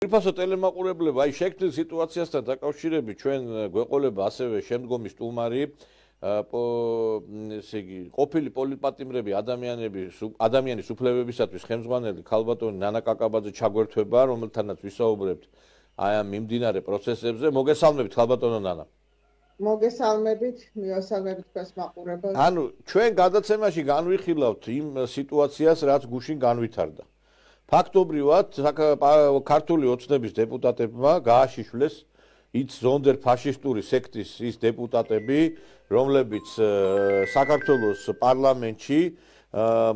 ძვირფასო ტელემაყურებლებო, აი შექმნილ სიტუაციასთან დაკავშირებით ჩვენ გვეყოლება ასევე შემდგომი სტუმარი, ესე იგი, ყოფილი პოლიტპატიმრები, ადამიანის უფლებებისათვის ხელმძღვანელი ქალბატონი ნანა კაკაბაძე ჩაგვერთვება, რომელთანაც ვისაუბრებთ აი ამ მიმდინარე პროცესებზე. მოგესალმებით ქალბატონო ნანა. მოგესალმებით, მიესალმებით თქვენს მაყურებელს. ანუ ჩვენ გადაცემაში განვიხილავთ იმ სიტუაციას, რაც გუშინ განვითარდა. ფაქტობრივად, ქართული ოცნების დეპუტატებმა გააშიშვლეს იც ზონდერ ფაშისტური სექტის ის დეპუტატები, რომლებიც საქართველოს პარლამენტში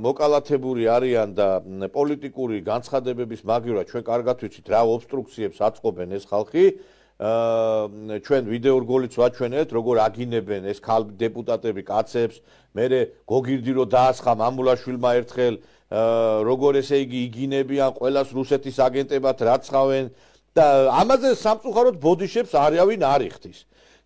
მოკალათებული არიან და პოლიტიკური განცხადებების მაგივრად ჩვენ კარგად ვიცით რა ობსტრუქციებს აწყობენ ეს ხალხი. ჩვენ ვიდეო რგოლიც ვაჩვენეთ, როგორ აგინებენ ეს დეპუტატები კაცებს, მერე გოგირდი რომ დაასხა მამულაშვილმა ერთხელ, როგორ ესე იგი იგინებიან ყველას რუსეთის აგენტებად რაცხავენ და ამაზე სამწუხაროდ ბოდიშებს არავინ არ იხდის.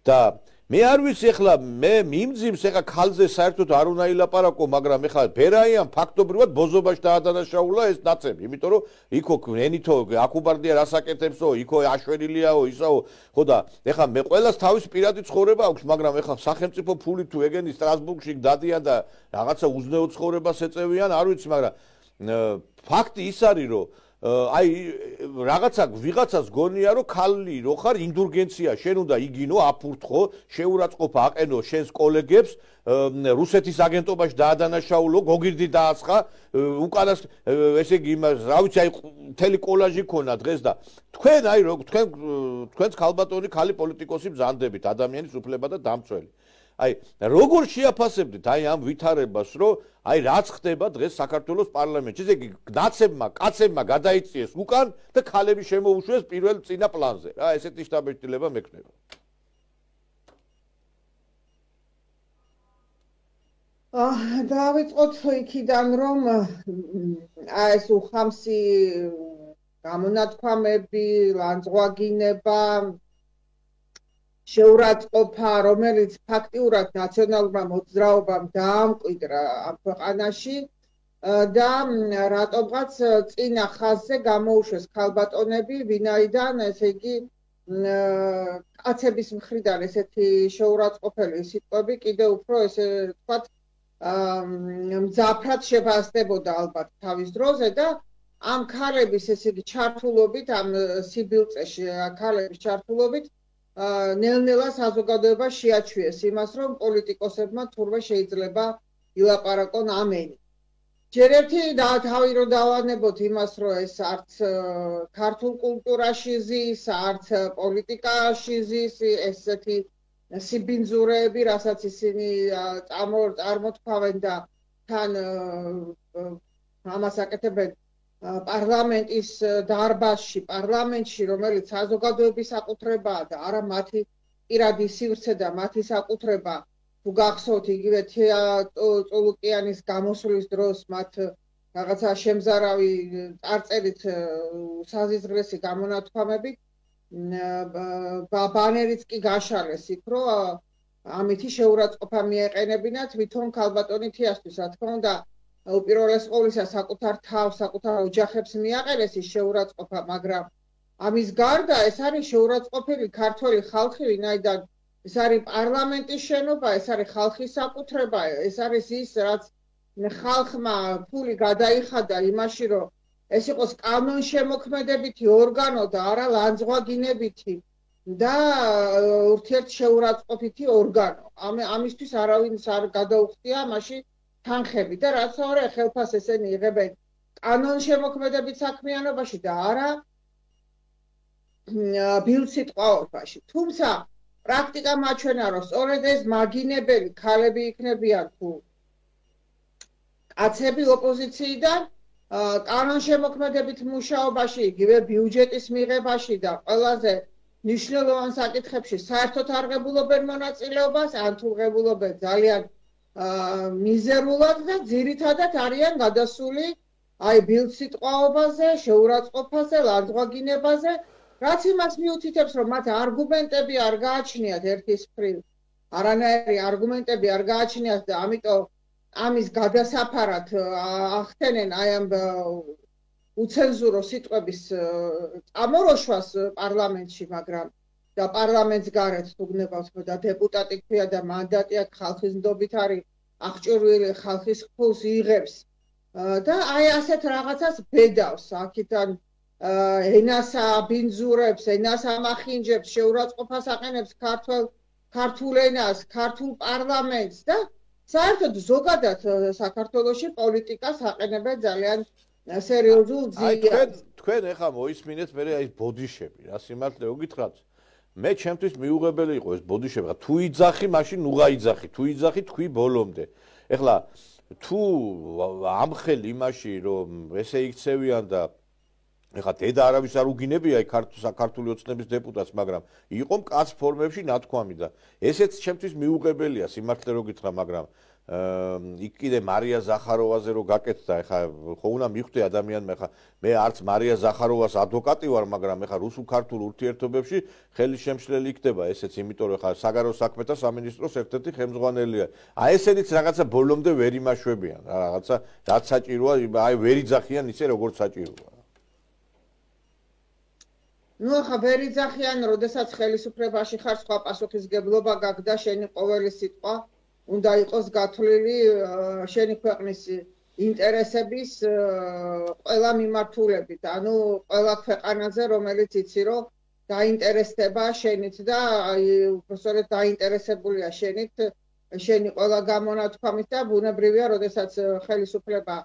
და მე არ ვიცი ახლა მე მიმძიმს ახლა ქალზე საერთოდ არ უნდა ილაპარაკო, მაგრამ ახლა ბერაიან ფაქტობრივად ბოზობაში დაადანაშაულა ეს ნაცები, იმიტომ რომ იქო ენითო აკუბარდია რასაკეთებსო, იქო აშვერილიაო, ისაო, ხო და ახლა მე ყველას თავის პირადი ცხოვრება აქვს, მაგრამ ახლა სახელმწიფო ფული თუ ეგენი სტრასბურგში დადიან და რაღაცა უზნეო ცხოვრებას ეწევიან, არ ვიცი, მაგრამ ფაქტი ის არის, რომ აი ვიღაცას გონია რომ ქალი რო ხარ ინდულგენცია შენ უნდა იგინო აფურთხო შეურაცხყოფა აყენო შენს კოლეგებს რუსეთის აგენტობაში დაადანაშაულო გოგირდი დაასხა უკანას ესე იგი იმას რა ვიცი აი მთელი კოლაჟი ქონა დღეს და თქვენ აი თქვენს ქალბატონი ქალი პოლიტიკოსი ბზანდებით ადამიანის უფლება და დამცველი აი როგორ შეაფასებდით აი ამ ვითარებას რომ აი რაც ხდება დღეს საქართველოს პარლამენტში ესე იგი ნაცებმა კაცებმა გადაიწიეს უკან და ქალები შემოუშვეს პირველ წინა პლანზე რა ესეთი შთაბეჭდილება მექნება დავიწყოთ იქიდან რომ აი ეს უხამსი გამონათქვამები ლანძღვაგინება შეურაცხყოფა, რომელიც ფაქტიურად ნაციონალურმა მოძრაობამ დაამკვიდრა ამ ქვეყანაში და რატომღაც წინა ხაზზე გამოუშვეს ქალბატონები, ვინაიდან ესე იგი კაცების მხრიდან ესეთი შეურაცხყოფელი სიტყვები კიდევ უფრო ესე ვთქვათ მძაფრად შეფასდებოდა ალბათ თავის დროზე და ამ ქალების ესე იგი ჩართულობით ამ სიბილწეში ქალების ჩართულობით ნელ-ნელა საზოგადოება შეაჩვიეს იმას, რომ პოლიტიკოსებმა თურმე შეიძლება ილაპარაკონ ამენი. ჯერ ერთი თავი რომ დავანებოთ იმას, რომ ეს არც ქართულ კულტურაში ზის, არც პოლიტიკაში ზის, ესეთი სიბინძურეები, რასაც ისინი წარმოთქვამენ და თან ამას აკეთებენ პარლამენტის დარბაზში, პარლამენტში, რომელიც საზოგადოების საკუთრებაა და არა მათი პირადი სივრცე და მათი საკუთრება, თუ გახსოვთ იგივე წულუკიანის გამოსვლის დროს მათ რაღაცა შემზარავი წარწერით საზიზღრესი გამონათქვამები, ბანერიც კი გაშალეს იქ, რომ ამითი შეურაცხყოფა მიეყენებინათ თვითონ ქალბატონი თიასთვის, რა თქმა უნდა უპირველეს ყოვლისა საკუთარ თავს, საკუთარ ოჯახებს მიაყენეს ის შეურაცხყოფა, მაგრამ ამის გარდა ეს არის შეურაცხყოფილი ქართველი ხალხი, ვინაიდან ეს არის პარლამენტის შენობა, ეს არის ხალხის საკუთრება, ეს არის ის, რაც ხალხმა ფული გადაიხადა იმაში, რომ ეს იყოს კანონშემოქმედებითი ორგანო და არა ლანძღვაგინებითი და ურთიერთშეურაცხყოფითი ორგანო. ამისთვის არავინს არ გადაუხდია მაშინ თანხები და რაც არა ხელფას ესენი იღებენ კანონშემოქმედებით საქმიანობაში და არა ბილსიტყვაობაში. თუმცა პრაქტიკა მაჩვენა, რომ სწორედ ეს მაგინებელი ქალები იქნებიან თუ კაცები ოპოზიციიდან კანონშემოქმედებით მუშაობაში, იგივე ბიუჯეტის მიღებაში და ყველაზე მნიშვნელოვან საკითხებში საერთოდ არ ღებულობენ მონაწილეობას, ან თუ ღებულობენ ძალიან მიზერულად და ძირითადად არიან გადასული აი ბილსიტყვაობაზე, შეურაცხყოფაზე, ლანძღვაგინებაზე, რაც იმას მიუთითებს, რომ მათ არგუმენტები არ გააჩნიათ ერთის მხრივ. არანაირი არგუმენტები არ გააჩნიათ და ამიტომ ამის გადასაფარად ახდენენ აი ამ უცენზურო სიტყვების წამოროშვას პარლამენტში, მაგრამ და პარლამენტს გარეთ თუგნებავს და დეპუტატი ქვია და მანდატი აქვს ხალხის ნდობით არის აღჭურვილი ხალხის ფულს იღებს და აი ასეთ რაღაცას ბედავს აქიდან ენას აბინძურებს, ენას ამახინჯებს, შეურაცხყოფას აყენებს ქართულ ენას, ქართულ პარლამენტს და საერთოდ ზოგადად საქართველოში პოლიტიკას აყენებენ ძალიან სერიოზულ ძიებას. თქვენ ეხლა მოისმინეთ მე აი ბოდიშები, რა სიმართლე გითხრათ. მე ჩემთვის მიუღებელი იყო ეს ბოდიშები, თუ იძახი, მაშინ უღაიძახი, თუ იძახი, თქვი ბოლომდე. ეხლა თუ ამხელი იმაში რომ ესე იქცევიან და ეხლა დედა არავის არ უგინებია საქართველოს ოცნების დეპუტატს, მაგრამ იყო მკაც ფორმებში ნათქვამი და ესეც ჩემთვის მიუღებელია სიმართლე რო გითხრა, მაგრამ იქ კიდე მარია ზახაროვაზე რო გაკეთდა, ეხლა ხო უნდა მიხვდე ადამიანმა, ეხლა მე არც მარია ზახაროვას ადვოკატი ვარ, მაგრამ ეხლა რუსულ-ქართულ ურთიერთობებში ხელისშემშლელი იქნება ესეც, იმიტომ რომ ეხლა საგარეო საქმეთა სამინისტროს ერთ-ერთი ხელმძღვანელია. აი ესენიც რაღაცა ბოლომდე ვერ იმაშვებიან, რაღაცა რაც საჭიროა, აი ვერ იძახიან ისე როგორც საჭიროა. ნუ ახლა ვერ იძახიან, როდესაც ხელისუფლებაში ხარ, სხვა პასუხისგებლობა გაქვს და შენი ყოველი სიტყვა უნდა იყოს გათვლილი შენი ქვეყნის ინტერესების ყველა მიმართულებით, ანუ ყველა ქვეყანაზე, რომელიც იცი, რომ დაინტერესდება შენით და უბრალოდ დაინტერესებულია შენით, შენი ყველა გამონათქვამით და ბუნებრივია, როდესაც ხელისუფლება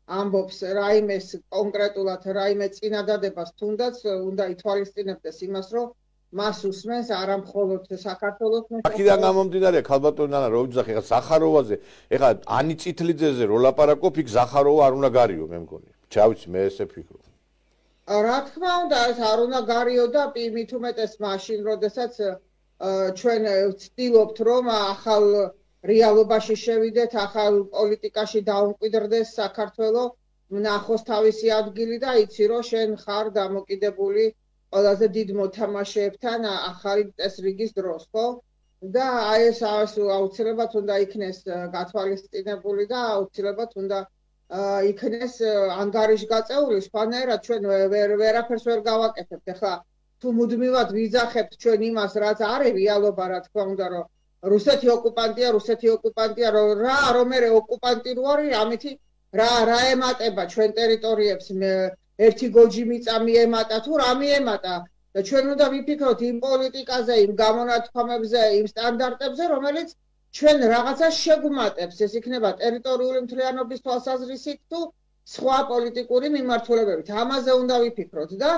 ამბობს რაიმეს კონკრეტულად რაიმე წინადადებას თუნდაც უნდა ითვალისწინებდეს იმას, რომ მას უსმენს არა მხოლოდ საქართველოს აქედან გამომდინარე ქალბატონი ნანა რო ვიძახი ხა ზახაროვაზე, ეხლა ანი წითლიძეზე რო ლაპარაკობ, იქ ზახაროვა არ უნდა გარიო, მე მგონი. ჩავიცი მე ესე ფიქრობ. რა თქმა უნდა, ეს არ უნდა გარიო და მით უმეტეს მაშინ, როდესაც ჩვენ ვცდილობთ, რომ ახალ რეალობაში შევიდეთ, ახალ პოლიტიკაში დაუმკვიდრდეს საქართველოს, ნახოს თავისი ადგილი და იცი, რომ შენ ხარ დამოკიდებული ყველაზე დიდ მოთამაშეებთან ახალი წესრიგის დროს, ხო? და აი ეს აუცილებლად უნდა იქნეს გათვალისწინებული და აუცილებლად უნდა იქნეს ანგარიშგაწეული, სხვანაირად ჩვენ ვერაფერს ვერ გავაკეთებთ. ეხლა თუ მუდმივად ვიძახებთ ჩვენ იმას, რაც არის რეალობა, რა თქმა უნდა, რომ რუსეთი ოკუპანტია, რა რომერე ოკუპანტი რო არის, ამითი რა ემატება ჩვენ ტერიტორიებს, ერთი გოჯი მიწა მიემატა თუ რა მიემატა და ჩვენ უნდა ვიფიქროთ იმ პოლიტიკაზე, იმ გამონათქვამებზე, იმ სტანდარტებზე, რომელიც ჩვენ რაღაცას შეგვმატებს, ეს იქნება ტერიტორიული მთლიანობის თვალსაზრისით თუ სხვა პოლიტიკური მიმართულებებით. ამაზე უნდა ვიფიქროთ და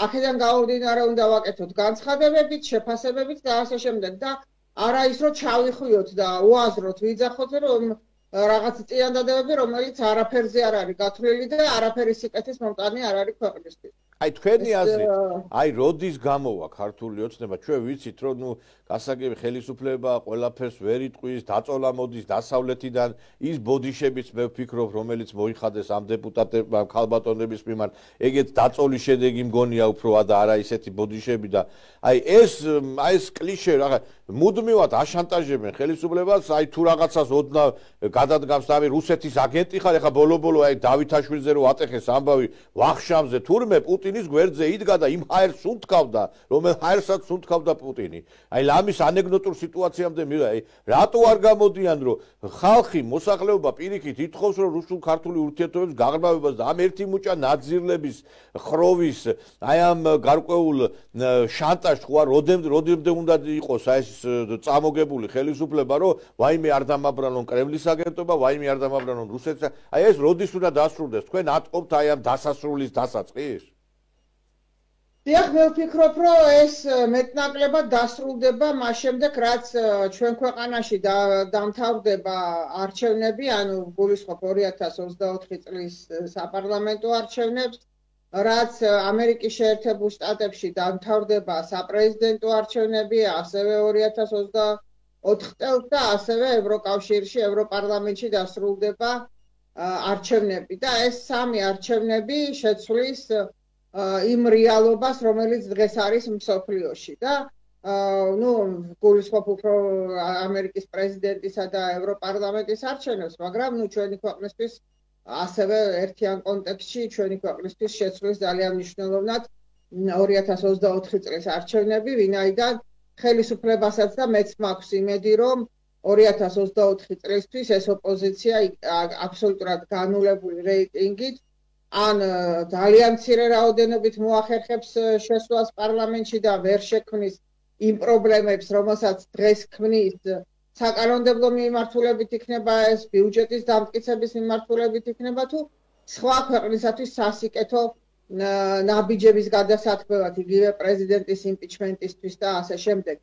აქედან გამომდინარე უნდა ვაკეთოთ განცხადებებით, შეფასებებით და ასე შემდეგ და არა ის რომ ჩავიხვიოთ და უაზროთ ვიძახოთ რომ რაღაც წინადადებები, რომელიც არაფერზე არ არის გათვლილი და არაფერი სიკეთის მომტანი არ არის ქვეყნისთვის. აი თქვენი აზრით, აი როდის გამოვა ქართული ოცნება, ჩვენ ვიცით რომ ნუ გასაგები ხელისუფლება ყველაფერს ვერ იტყვის, დაწოლა მოდის დასავლეთიდან, ის ბოდიშებიც მე ვფიქრობ, რომელიც მოიხადეს ამ დეპუტატებმა, ქალბატონების მიმართ, ეგეთ დაწოლის შედეგი მგონია უფრო და არა ისეთი ბოდიშები და აი ეს კლიშე რაღაც მუდმივად აშანტაჟებენ ხელისუფლებას, აი თუ რაღაცას ოდნავ გადადგამს და რუსეთის აგენტი ხარ, ეხა ბოლო-ბოლო აი დავითაშვილზე რო ატეხეს ამბავი ვახშამზე, თურმე პუტინის გვერდზე იდგა და იმ ჰაერს უნთქავდა, რომელ ჰაერსაც უნთქავდა პუტინი. აი ამის ანეკდოტურ სიტუაციამდე მივიდა, აი რატო არ გამოდიან, რომ ხალხი, მოსახლეობა პირიქით ითხოვს, რომ რუსულ-ქართული ურთიერთობების გაღრმავებას და ამ ერთი მუჭა ნაძირლების, ხროვის, აი ამ გარკვეულ შანტაჟს ხო როდემდე უნდა იყოს აი ეს წამოგებული ხელისუფლება, რომ ვაიმე არ დამაბრალონ კრემლის აგენტობა, ვაიმე არ დამაბრალონ რუსეთს. აი ეს როდის უნდა დასრულდეს? თქვენ ატყობთ აი ამ დასასრულის დასაწყისს? დიახ, მე ვფიქრობ, რომ ეს მეტნაკლებად დასრულდება მას შემდეგ, რაც ჩვენ ქვეყანაში დამთავრდება არჩევნები, ანუ გულისხმობ 2024 წლის საპარლამენტო არჩევნებს, რაც ამერიკის შეერთებულ შტატებში დამთავრდება საპრეზიდენტო არჩევნები, ასევე 2024 წელს და ასევე ევროკავშირში, ევროპარლამენტში დასრულდება არჩევნები და ეს სამი არჩევნები შეცვლის იმ რეალობას, რომელიც დღეს არის მსოფლიოში და ნუ გულისხმობ უფრო ამერიკის პრეზიდენტისა და ევროპარლამენტის არჩევნებს, მაგრამ ნუ ჩვენი ქვეყნისთვის ასევე ერთიან კონტექსტში ჩვენი ქვეყნისთვის შეცვლის ძალიან მნიშვნელოვნად 2024 წლის არჩევნები, ვინაიდან ხელისუფლებასაც და მეც მაქვს იმედი, რომ 2024 წლისთვის ეს ოპოზიცია აბსოლუტურად განულებული რეიტინგით ან ძალიან მცირე რაოდენობით მოახერხებს შესვლას პარლამენტში და ვერ შექმნის იმ პრობლემებს, რომელსაც დღეს ქმნის საკანონმდებლო მიმართულებით იქნება ეს, ბიუჯეტის დამტკიცების მიმართულებით იქნება თუ სხვა ქვეყნისათვის სასიკეთო ნაბიჯების გადასათქმელად, იგივე პრეზიდენტის იმპიჩმენტისთვის და ასე შემდეგ.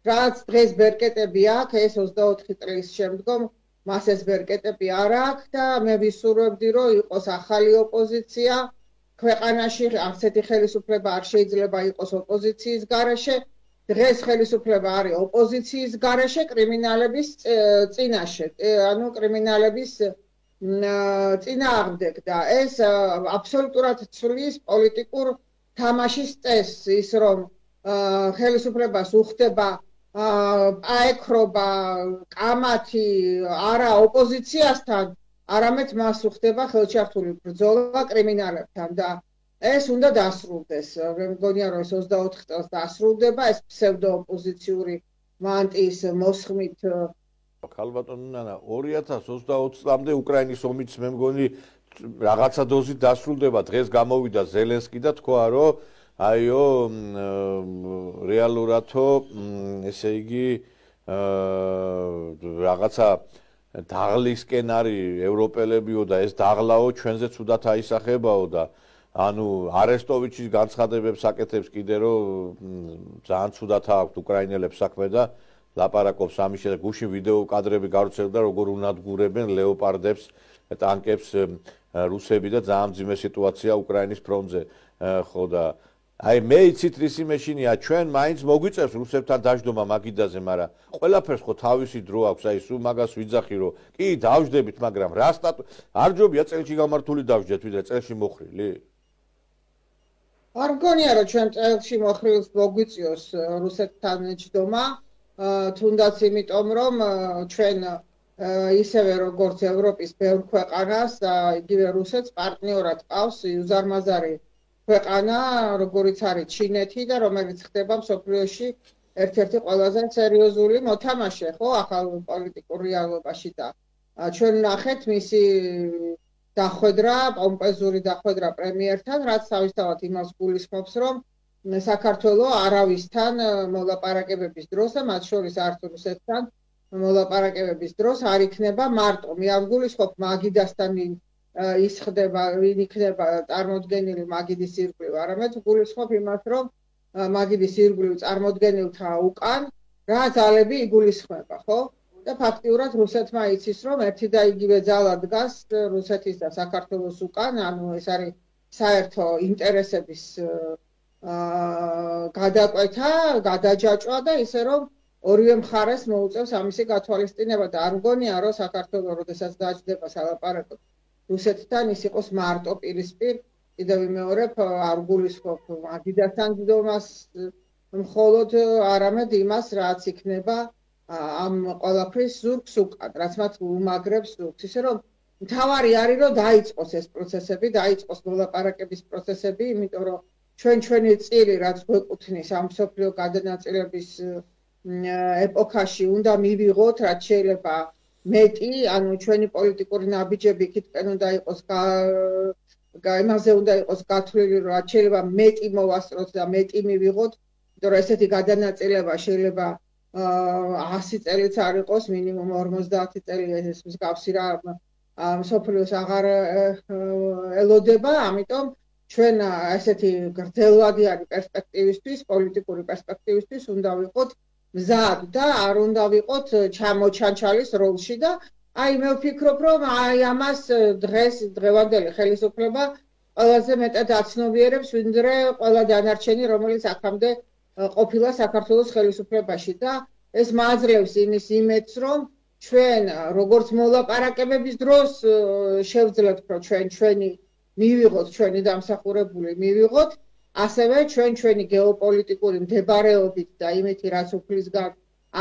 რაც დღეს ბერკეტები აქვს, ეს 24 წლის შემდგომ მას ეს ბერკეტები არ აქვს და მე ვისურვებდი, რომ იყოს ახალი ოპოზიცია ქვეყანაში, არც ერთი ხელისუფლება არ შეიძლება იყოს ოპოზიციის გარეშე. დღეს ხელისუფლება არის ოპოზიციის გარეშე კრიმინალების წინაშე, ანუ კრიმინალების წინააღმდეგ და ეს აბსოლუტურად ცვლის პოლიტიკურ თამაშის წესს, ის რომ ხელისუფლებას უხდება აექრობა კამათი არა ოპოზიციასთან, არამედ მას უხდება ხელჩართული ბრძოლა კრიმინალებთან და ეს უნდა დასრულდეს. მე მგონია რომ ეს 24 წელს დასრულდება ეს ფსევდოოპოზიციური მანტიის მოსხმით. ქალბატონო ნანა 2020 წლამდე უკრაინის ომიც მე მგონი რაღაცა დოზით დასრულდება. დღეს გამოვიდა ზელენსკი და თქვა რომ აიო რეალურადო ესე იგი რაღაცა დაღლისკენ არის ევროპელებიო და ეს დაღლაო ჩვენზე ცუდად აისახებაო და ანუ არესტოვიჩის განცხადებებს აკეთებს კიდე რომ ძალიან ცუდად აქვს უკრაინელებს საქმე და ლაპარაკობს ამის შემდეგ გუშინ ვიდეო კადრები გავრცელდა როგორ უნადგურებენ ლეოპარდებს ტანკებს რუსები და ძალიან მძიმე სიტუაცია უკრაინის ფრონტზე ხო და აი მე იცით რისი მეშინია ჩვენ მაინც მოგვიწევს რუსებთან დაждობა მაგიდაზე მაგრამ ყველაფერს ხო თავისი დრო აქვს აი სულ მაგას ვიძახი რომ კი დავждებით მაგრამ რა არ ჯობია წელში გამართული დავждეთ ვიდრე წელში მოხრილი არ მგონია რომ ჩვენ წელში მოხრილს მოგვიწევს რუსეთთან ჯდომა თუნდაც იმიტომ რომ ჩვენ ისევე როგორც ევროპის ბევრ ქვეყანას და იგივე რუსეთს პარტნიორად ყავს უზარმაზარი ქვეყანა, როგორიც არის ჩინეთი და რომელიც ხდება მსოფლიოში ერთ-ერთი ყველაზე სერიოზული მოთამაშე, ხო, ახალ პოლიტიკურ რეალობაში და ჩვენ ნახეთ მისი დახვედრა, პომპეზური დახვედრა პრემიერთან, რაც თავისთავად იმას გულისხმობს, რომ საქართველოს არავისთან მოლაპარაკებების დროს და მათ შორის არც რუსეთთან მოლაპარაკებების დროს არ იქნება მარტო. მე არ გულისხმობ მაგიდასთან ის ხდება, ვინ იქნება წარმოდგენილი მაგიდის ირგვლივ, არამედ გულისხმობ იმას, რომ მაგიდის ირგვლივ წარმოდგენილთა უკან რა ძალები იგულისხმება, ხო? და ფაქტიურად რუსეთმა იცის, რომ ერთი და იგივე ძალა დგას რუსეთის და საქართველოს უკან, ანუ ეს არის საერთო ინტერესების გადაკვეთა, გადაჯაჭვა და ისე რომ ორივე მხარეს მოუწევს ამისი გათვალისწინება და არ მგონია, რომ საქართველოს როდესაც დაჯდება სალაპარაკოდ რუსეთთან ის იყოს მარტო პირისპირ, კიდევ ვიმეორებ, არ გულისხმობ მაგიდასთან ჯდომას მხოლოდ არამედ იმას, რაც იქნება ამ ყველაფრის ზურგს უკან, რაც მათ უმაგრებს ზურგს. ისე რომ მთავარი არის, რომ დაიწყოს ეს პროცესები, დაიწყოს მოლაპარაკების პროცესები, იმიტომ რომ ჩვენი წილი, რაც გვეკუთვნის ამ მსოფლიო გადანაწილების ეპოქაში უნდა მივიღოთ, რაც შეიძლება მეტი, ანუ ჩვენი პოლიტიკური ნაბიჯები იქითკენ უნდა იყოს იმაზე უნდა იყოს გათვლილი, რომ რაც შეიძლება მეტი მოვასწროთ და მეტი მივიღოთ, იმიტომ რომ ესეთი გადანაწილება შეიძლება 100 წელიც არ იყოს, მინიმუმ 50 წელი ეს მსგავსი რა მსოფლიოს აღარ ელოდება, ამიტომ ჩვენ ესეთი გრძელვადიანი პერსპექტივისთვის, პოლიტიკური პერსპექტივისთვის უნდა ვიყოთ მზად და არ უნდა ვიყოთ ჩამოჩანჩალის როლში და აი მე ვფიქრობ რომ აი ამას დღევანდელი ხელისუფლება ყველაზე მეტად აცნობიერებს ვინდრე ყველა დანარჩენი რომელიც აქამდე ყოფილა საქართველოს ხელისუფლებაში და ეს მაძლევს იმის იმედს რომ ჩვენ როგორც მოლაპარაკებების დროს შევძლებთ რომ ჩვენი მივიღოთ ჩვენი დამსახურებული მივიღოთ ასევე ჩვენი გეოპოლიტიკური მდებარეობით და იმითი რაც უფლისგან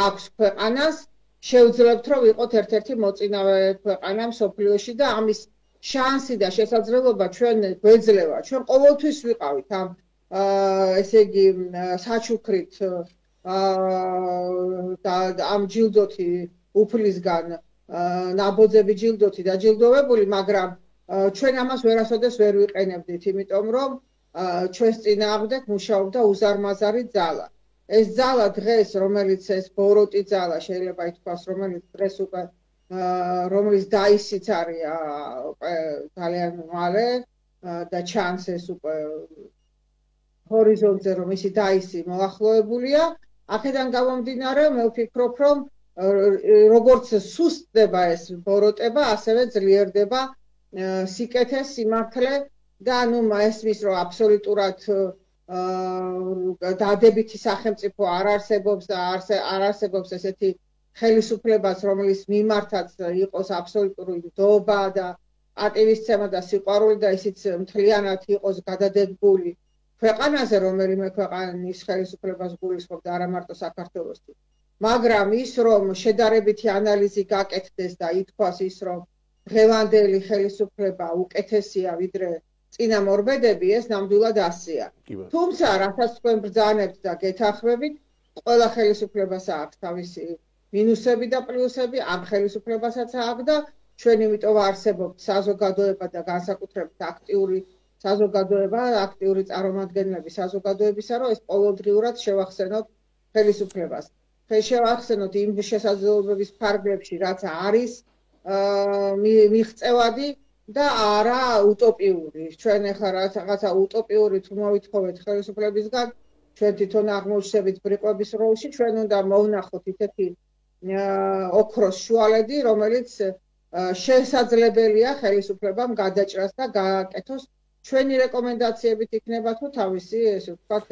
აქვს ქვეყანას შევძლებთ რომ ვიყოთ ერთ-ერთი მოწინავე ქვეყანა მსოფლიოში და ამის შანსი და შესაძლებლობა ჩვენ გვეძლევა. ჩვენ ყოველთვის ვიყავით ამ ესე იგი საჩუქრით და ამ ჯილდოთი უფლისგან ნაბოძები ჯილდოთი დაჯილდოვებული, მაგრამ ჩვენ ამას ვერასოდეს ვერ ვიყენებდით, იმიტომ რომ ჩვენს წინააღმდეგ მუშაობდა უზარმაზარი ძალა. ეს ძალა დღეს, რომელიც ეს ბოროტი ძალა შეიძლება ითქვას, რომელიც დღეს უკვე რომლის დაისიც არის ძალიან მალე და ჩანს ეს უკვე ჰორიზონტზე რომ ისი დაისი მოახლოებულია, აქედან გამომდინარე მე ვფიქრობ, რომ როგორც სუსტდება ეს ბოროტება, ასევე ძლიერდება სიკეთე, სიმართლე და ანუ ესმის რომ აბსოლუტურად დადებითი სახელმწიფო არ არსებობს და არ არსებობს ესეთი ხელისუფლებას, რომლის მიმართაც იყოს აბსოლუტური ნდობა და პატივისცემა და სიყვარული და ისიც მთლიანად იყოს გადადებული ქვეყანაზე, რომელიმე ქვეყანის ხელისუფლებას გულისხმობდა, არა მარტო საქართველოსი. მაგრამ ის რომ შედარებითი ანალიზი გაკეთდეს და ითქვას ის რომ დღევანდელი ხელისუფლება უკეთესია ვიდრე წინამორბედები, ეს ნამდვილად ასეა. თუმცა რასაც თქვენ ბრძანებთ და გეთანხმებით, ყველა ხელისუფლებას აქვს თავისი მინუსები და პლუსები, ამ ხელისუფლებასაც აქვს და ჩვენ იმიტომ არსებობთ საზოგადოება და განსაკუთრებით აქტიური საზოგადოება, აქტიური წარმომადგენლები საზოგადოებისა, რომ ეს ყოველდღიურად შევახსენოთ ხელისუფლებას. შევახსენოთ იმ შესაძლებლობების ფარგლებში, რაც არის მიღწევადი და არა უტოპიური. ჩვენ ახლა რაღაცა უტოპიური თუ მოვითხოვეთ ხელისუფლებისგან, ჩვენ თვითონ აღმოჩნდებით ბრიყვების როლში, ჩვენ უნდა მოვნახოთ ისეთი ოქროს შუალედი, რომელიც შესაძლებელია ხელისუფლებამ გადაჭრას და გააკეთოს ჩვენი რეკომენდაციებით იქნება თუ თავისი ესე ვთქვათ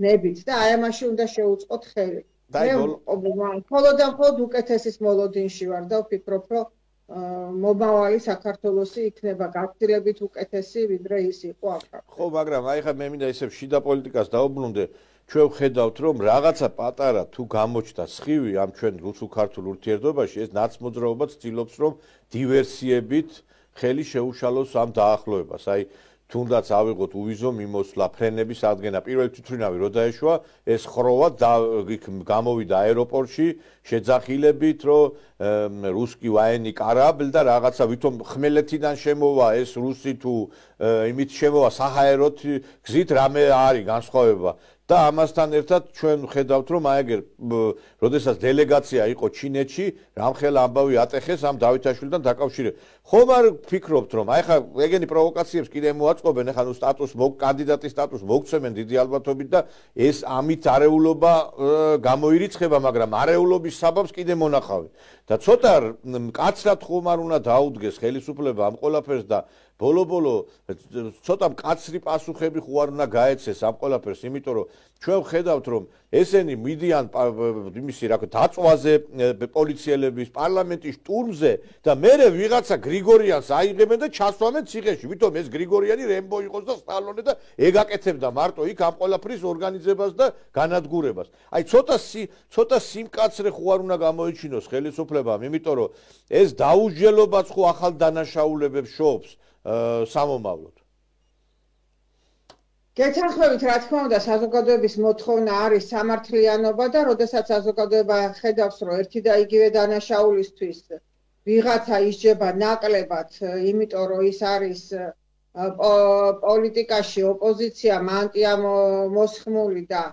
ნებით და აი ამაში უნდა შეუწყოთ ხელი. მხოლოდ და მხოლოდ უკეთესის მოლოდინში ვარ და ვფიქრობ, რომ მომავალი საქართველოსი იქნება გაცილებით უკეთესი, ვიდრე ის იყო ახლა. ხო, მაგრამ აი ხა მე მინდა ისევ შიდა პოლიტიკას დავუბრუნდე. ჩვენ ვხედავთ, რომ რაღაცა პატარა თუ გამოჩნდა სხივი ამ ჩვენ რუსულ-ქართულ ურთიერთობაში, ეს ნაცმოძრაობა ცდილობს, რომ დივერსიებით ხელი შეუშალოს ამ დაახლოებას. აი თუნდაც ავიღოთ უვიზო მიმოსვლა ფრენების ადგენა. პირველი თვითმფრინავი რო დაეშვა, ეს ხროვა გამოვიდა აეროპორტში შეძახილებით, რომ რუსკი ვაენი კარაბლ და რაღაცა ვითომ ხმელეთიდან შემოვა ეს რუსი თუ იმით შემოვა საჰაეროთ გზით რამე არის განსხვავება. და ამასთან ერთად ჩვენ ვხედავთ, რომ აი ეგერ როდესაც დელეგაცია იყო ჩინეთში, რამხელა ამბავი ატეხეს ამ დავითაშვილთან დაკავშირებით. ხომ არ ფიქრობთ, რომ აი ხა ეგენი პროვოკაციებს კიდე მოაწყობენ, ახლა ნუ კანდიდატის სტატუსს მოგცემენ დიდი ალბათობით და ეს ამით არეულობა გამოირიცხება, მაგრამ არეულობის საბაბს კიდე მონახავენ. და ცოტა მკაცრად ხომ არ უნდა დაუდგეს ხელისუფლება ამ ყველაფერს და ბოლო-ბოლო ცოტა მკაცრი პასუხები ხო არ უნდა გაეცეს ამ ყველაფერს, იმიტომ რომ ჩვენ ვხედავთ, რომ ესენი მიდიან იმისი რა ქვია დაწვაზე პოლიციელების პარლამენტის штурმზე და მერე ვიღაცა გრიგორიანს აიღებენ და ჩასვამენ ციხეში. ვითომ ეს გრიგორიანი რემბო იყოს და სტალონე და ეგ აკეთებდა მარტო იქ ამ ყველაფრის ორგანიზებას და განადგურებას. აი ცოტა სიმკაცრე ხო არ უნდა გამოიჩინოს ხელისუფლებამ, იმიტომ რომ ეს დაუჯელობაც ხო ახალ დანაშაულებებს შობს სამომავლოდ. გეთანხმებით, რა თქმა უნდა, საზოგადოების მოთხოვნა არის სამართლიანობა და როდესაც საზოგადოება ხედავს, რომ ერთი და იგივე დანაშაულისთვის ვიღაცა ისჯება ნაკლებად, იმიტომ რომ ის არის პოლიტიკაში ოპოზიცია, მანტია მოსხმული და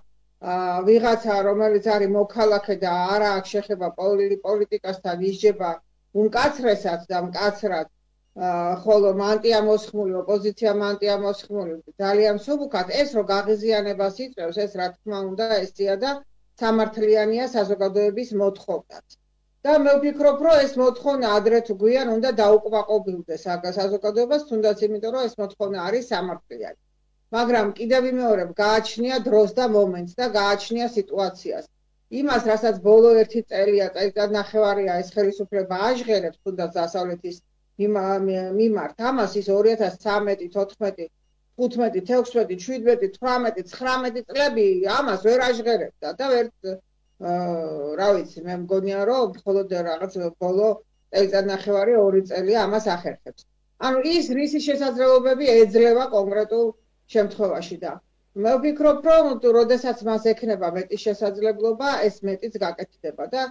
ვიღაცა, რომელიც არის მოქალაქე და არა აქვს შეხება პოლიტიკასთან, ისჯება უმკაცრესად და მკაცრად. ხოლო მანტია მოსხმული, ოპოზიცია მანტია მოსხმული ძალიან მსუბუქად ეს რო გაღიზიანებას იწევს, ეს რა თქმა უნდა ესია და სამართლიანია საზოგადოების მოთხოვნაც. და მე ვფიქრობ, რომ ეს მოთხოვნა ადრე თუ გვიან უნდა დაუკმაყოფილდეს საზოგადოებას, თუნდაც იმიტომ, რომ ეს მოთხოვნა არის სამართლიანი. მაგრამ კიდევ ვიმეორებ, გააჩნია დროს და მომენტს და გააჩნია სიტუაციას. იმას, რასაც ბოლო 1 წელია, წელიწადნახევარია ეს ხელისუფლება აჟღერებს, თუნდაც დასავლეთის მიმართ ამას ის 2013, 14, 15, 16, 17, 18, 19 წლები ამას ვერ აჟღერებდა და ვერ რა ვიცი, მე მგონია რომ მხოლოდ რაღაც ბოლო წელიწადნახევარი 2 წელია ამას ახერხებს. ანუ ის რისი შესაძლებლობები ეძლევა კონკრეტულ შემთხვევაში და მე ვფიქრობ, რომ როდესაც მას ექნება მეტი შესაძლებლობა, ეს მეტიც გაკეთდება და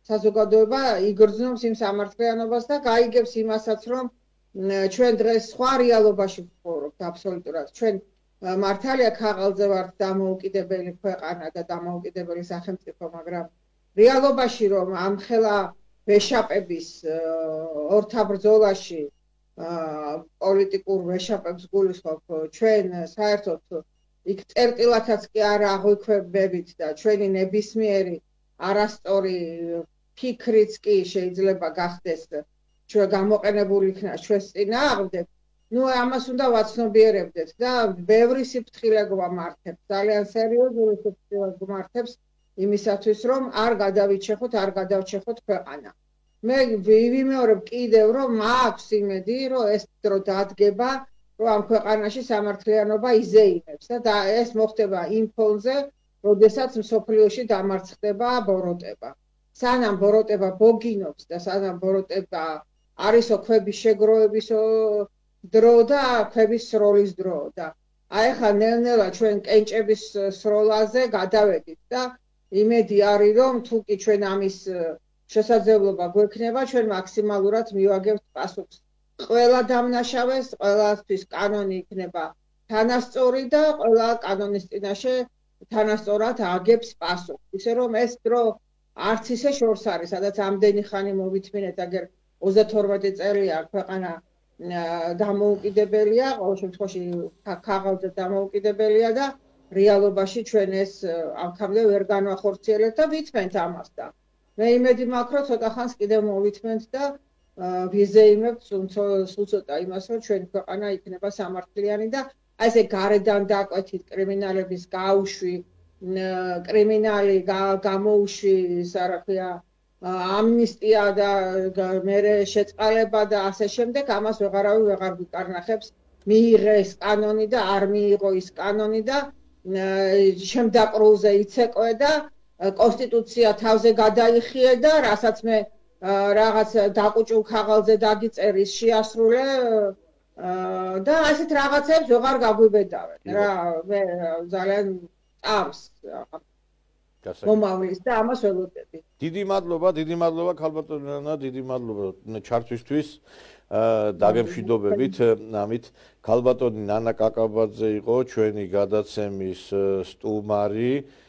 საზოგადოება იგრძნობს იმ სამართლიანობას და გაიგებს იმასაც, რომ ჩვენ დღეს სხვა რეალობაში ვცხოვრობთ აბსოლუტურად. ჩვენ მართალია ქაღალდზე ვართ დამოუკიდებელი ქვეყანა და დამოუკიდებელი სახელმწიფო, მაგრამ რეალობაში რომ ამხელა ვეშაპების ორთაბრძოლაში პოლიტიკურ ვეშაპებს გულისხმობ, ჩვენ საერთოდ იქ წერტილათაც კი არ აღვიქვებებით და ჩვენი ნებისმიერი არასწორი ფიქრიც კი შეიძლება გახდეს ჩვენ გამოყენებული იქნას ჩვენს წინააღმდეგ. ნუ ამას უნდა ვაცნობიერებდეთ და ბევრი სიფრთხილე გვამართებს, ძალიან სერიოზული სიფრთხილე გვამართებს იმისათვის, რომ არ გადავიჩეხოთ, არ გადავჩეხოთ ქვეყანა. მე ვიმეორებ კიდევ, რომ მაქვს იმედი, რომ ეს დრო დადგება, რომ ამ ქვეყანაში სამართლიანობა იზეიმებს და ეს მოხდება იმ ფონზე, როდესაც მსოფლიოში დამარცხდება ბოროტება. სანამ ბოროტება ბოგინობს და სანამ ბოროტება არისო ქვების შეგროვების დრო და ქვების სროლის დრო და აი ხა ნელ-ნელა ჩვენ კენჭების სროლაზე გადავედით და იმედი არის, რომ თუ კი ჩვენ ამის შესაძლებლობა გვექნება, ჩვენ მაქსიმალურად მივაგებთ პასუხს. ყველა დამნაშავეს, ყველასთვის კანონი იქნება თანასწორი და ყველა კანონის წინაშე თანასწორად აგებს პასუხს. ისე რომ ეს დრო არც ისე შორს არის, სადაც ამდენი ხანი მოვითმინეთ, აგერ 32 წელია ქვეყანა დამოუკიდებელია, ყოველ შემთხვევაში ქაღალდზე დამოუკიდებელია და რეალობაში ჩვენ ეს ამქამდე ვერ განვახორციელებთ და ვითმენთ ამას და მე იმედი მაქვს, რომ ცოტა ხანს კიდევ მოვითმენთ და ვიზეიმებთ სულ ცოტა იმას, რომ ჩვენი ქვეყანა იქნება სამართლიანი და აი ესე გარედან დაკვეთით კრიმინალების გაუშვი, კრიმინალი გამოუშვი, რა ქვია, ამნისტია და მერე შეწყალება და ასე შემდეგ, ამას ვეღარავი ვეღარ გვიკარნახებს. მიიღეს კანონი და არ მიიღო ის კანონი და შემდაყრუზე იცეკვე და კონსტიტუცია თავზე გადაიხიე და რასაც მე რაღაც დაყუჭულ ქაღალდზე დაგიწერის შეასრულე და ასეთ რაღაცებს ვეღარ გაგვიბედავენ რა მე ძალიან წამს მომავლის და ამას ველოდები. დიდი მადლობა ქალბატონო, დიდი მადლობა ჩართვისთვის. დაგემშვიდობებით ამით ქალბატონი ნანა კაკაბაძე იყო ჩვენი გადაცემის სტუმარი.